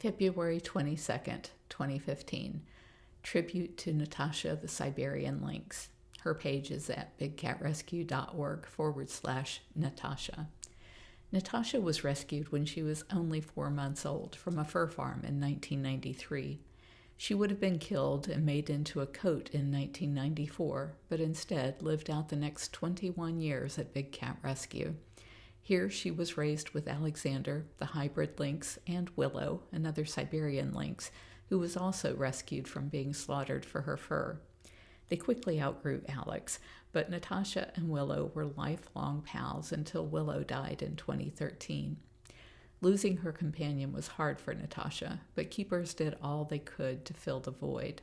February 22nd, 2015. Tribute to Natasha the Siberian Lynx. Her page is at bigcatrescue.org/Natasha. Natasha was rescued when she was only 4 months old from a fur farm in 1993. She would have been killed and made into a coat in 1994, but instead lived out the next 21 years at Big Cat Rescue. Here she was raised with Alexander, the hybrid lynx, and Willow, another Siberian lynx, who was also rescued from being slaughtered for her fur. They quickly outgrew Alex, but Natasha and Willow were lifelong pals until Willow died in 2013. Losing her companion was hard for Natasha, but keepers did all they could to fill the void.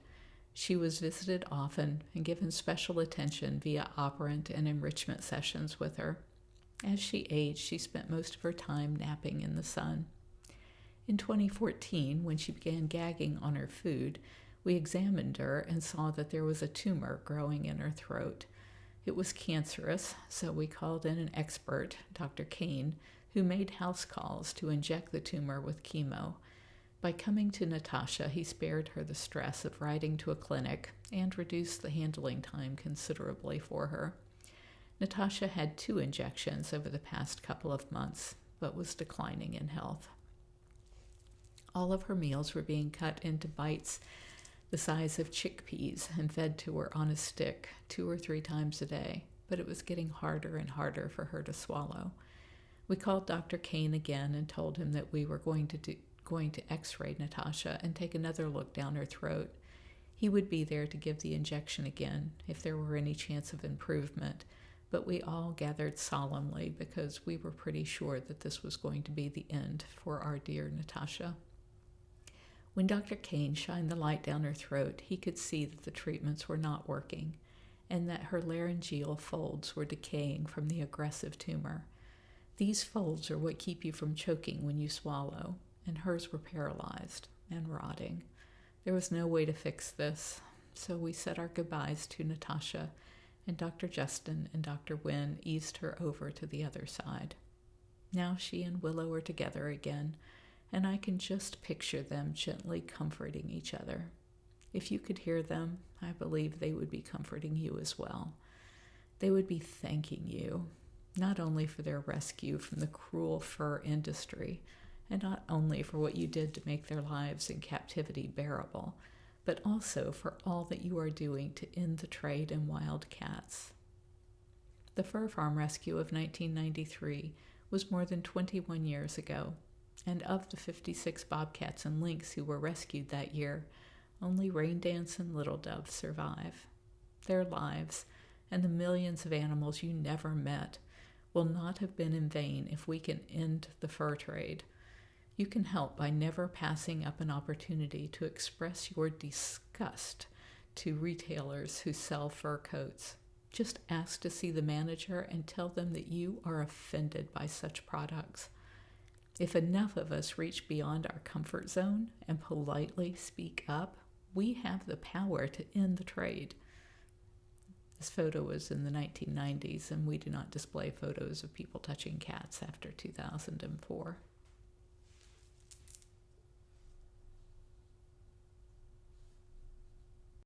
She was visited often and given special attention via operant and enrichment sessions with her. As she aged, she spent most of her time napping in the sun. In 2014, when she began gagging on her food, we examined her and saw that there was a tumor growing in her throat. It was cancerous, so we called in an expert, Dr. Kane, who made house calls to inject the tumor with chemo. By coming to Natasha, he spared her the stress of riding to a clinic and reduced the handling time considerably for her. Natasha had 2 injections over the past couple of months, but was declining in health. All of her meals were being cut into bites the size of chickpeas and fed to her on a stick 2 or 3 times a day, but it was getting harder and harder for her to swallow. We called Dr. Kane again and told him that we were going to x-ray Natasha and take another look down her throat. He would be there to give the injection again if there were any chance of improvement, but we all gathered solemnly because we were pretty sure that this was going to be the end for our dear Natasha. When Dr. Kane shined the light down her throat, he could see that the treatments were not working and that her laryngeal folds were decaying from the aggressive tumor. These folds are what keep you from choking when you swallow, and hers were paralyzed and rotting. There was no way to fix this, so we said our goodbyes to Natasha, and Dr. Justin and Dr. Wynn eased her over to the other side. Now she and Willow are together again, and I can just picture them gently comforting each other. If you could hear them, I believe they would be comforting you as well. They would be thanking you, not only for their rescue from the cruel fur industry, and not only for what you did to make their lives in captivity bearable, but also for all that you are doing to end the trade in wild cats. The fur farm rescue of 1993 was more than 21 years ago, and of the 56 bobcats and lynx who were rescued that year, only Raindance and Little Dove survive. Their lives, and the millions of animals you never met, will not have been in vain if we can end the fur trade. You can help by never passing up an opportunity to express your disgust to retailers who sell fur coats. Just ask to see the manager and tell them that you are offended by such products. If enough of us reach beyond our comfort zone and politely speak up, we have the power to end the trade. This photo was in the 1990s, and we do not display photos of people touching cats after 2004.